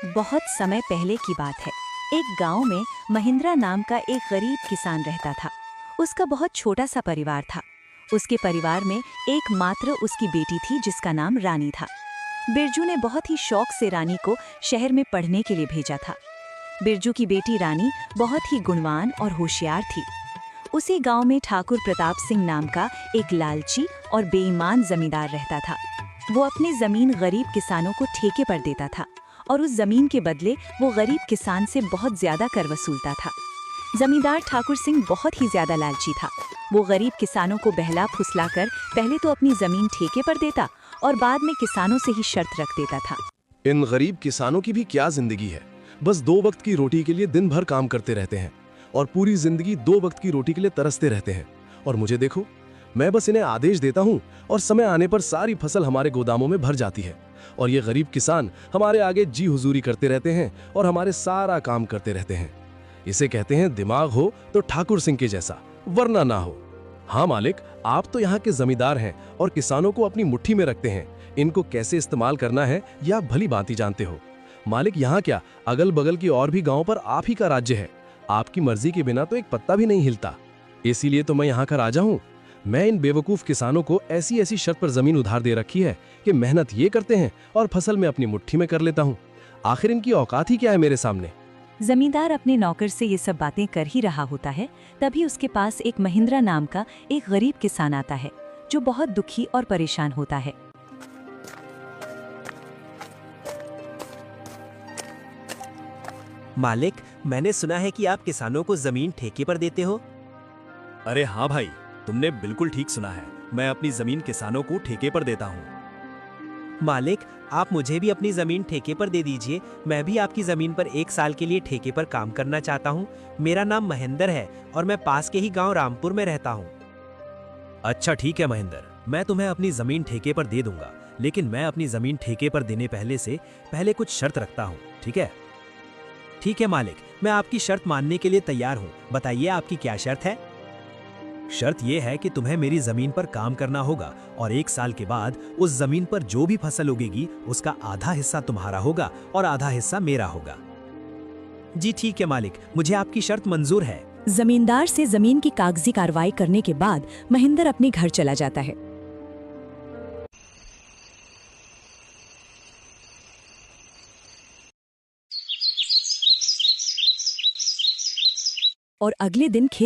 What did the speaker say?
बहुत समय पहले की बात है। एक गांव में महिंद्रा नाम का एक गरीब किसान रहता था। उसका बहुत छोटा सा परिवार था। उसके परिवार में एकमात्र उसकी बेटी थी जिसका नाम रानी था। बिरजू ने बहुत ही शौक से रानी को शहर में पढ़ने के लिए भेजा था। बिरजू की बेटी रानी बहुत ही गुणवान और होशियार थी। उसी गांव में ठाकुर प्रताप सिंह नाम का एक लालची और बेईमान जमींदार रहता था। वो अपनी जमीन गरीब किसानों को ठेके पर देता था और उस जमीन के बदले वो गरीब किसान से बहुत ज्यादा कर वसूलता था। जमींदार ठाकुर सिंह बहुत ही ज्यादा लालची था। वो गरीब किसानों को बहला फुसलाकर पहले तो अपनी जमीन ठेके पर देता और बाद में किसानों से ही शर्त रख देता था। इन गरीब किसानों की भी क्या जिंदगी है। बस 2 वक्त की रोटी के लिए दिन भर काम करते रहते हैं और पूरी जिंदगी 2 वक्त की रोटी के लिए तरसते रहते हैं। और मुझे देखो, मैं बस इन्हें आदेश देता हूँ और समय आने पर सारी फसल हमारे गोदामों में भर जाती है और ये गरीब किसान हमारे आगे जी हुजूरी करते रहते हैं और हमारे सारा काम करते रहते हैं। इसे कहते हैं दिमाग हो तो ठाकुर सिंह के जैसा, वरना ना हो। हाँ मालिक, आप तो यहाँ के जमींदार हैं और किसानों को अपनी मुट्ठी में रखते हैं। इनको कैसे इस्तेमाल करना है यह आप भली भांति जानते हो। मालिक, यहाँ क्या, अगल बगल की और भी गांव पर आप ही का राज्य है। आपकी मर्जी के बिना तो एक पत्ता भी नहीं हिलता। इसीलिए तो मैं यहाँ का राजा हूँ। मैं इन बेवकूफ किसानों को ऐसी ऐसी शर्त पर जमीन उधार दे रखी है कि मेहनत ये करते हैं और फसल में अपनी मुट्ठी में कर लेता हूँ। आखिर इनकी औकात ही क्या है मेरे सामने। जमींदार अपने नौकर से ये सब बातें कर ही रहा होता है, तभी उसके पास एक महिंद्रा नाम का एक गरीब किसान आता है जो बहुत दुखी और परेशान होता है। मालिक, मैंने सुना है कि आप किसानों को जमीन ठेके पर देते हो। अरे हाँ भाई, तुमने बिल्कुल ठीक सुना है। मैं अपनी जमीन किसानों को ठेके पर देता हूँ। मालिक, आप मुझे भी अपनी जमीन ठेके पर दे दीजिए। मैं भी आपकी जमीन पर 1 साल के लिए ठेके पर काम करना चाहता हूँ। मेरा नाम महेंद्र है और मैं पास के ही गांव रामपुर में रहता हूँ। अच्छा ठीक है महेंद्र, मैं तुम्हें अपनी जमीन ठेके पर दे दूंगा, लेकिन मैं अपनी जमीन ठेके पर देने पहले कुछ शर्त रखता हूँ, ठीक है? ठीक है मालिक, मैं आपकी शर्त मानने के लिए तैयार हूँ। बताइए आपकी क्या शर्त है? शर्त यह है कि तुम्हें मेरी जमीन पर काम करना होगा और 1 साल के बाद उस जमीन पर जो भी फसल उगेगी उसका आधा हिस्सा तुम्हारा होगा और आधा हिस्सा मेरा होगा। जी ठीक है मालिक, मुझे आपकी शर्त मंजूर है। जमींदार से जमीन की कागजी कार्रवाई करने के बाद महिंद्र अपने घर चला जाता है। और अगले दिन खेत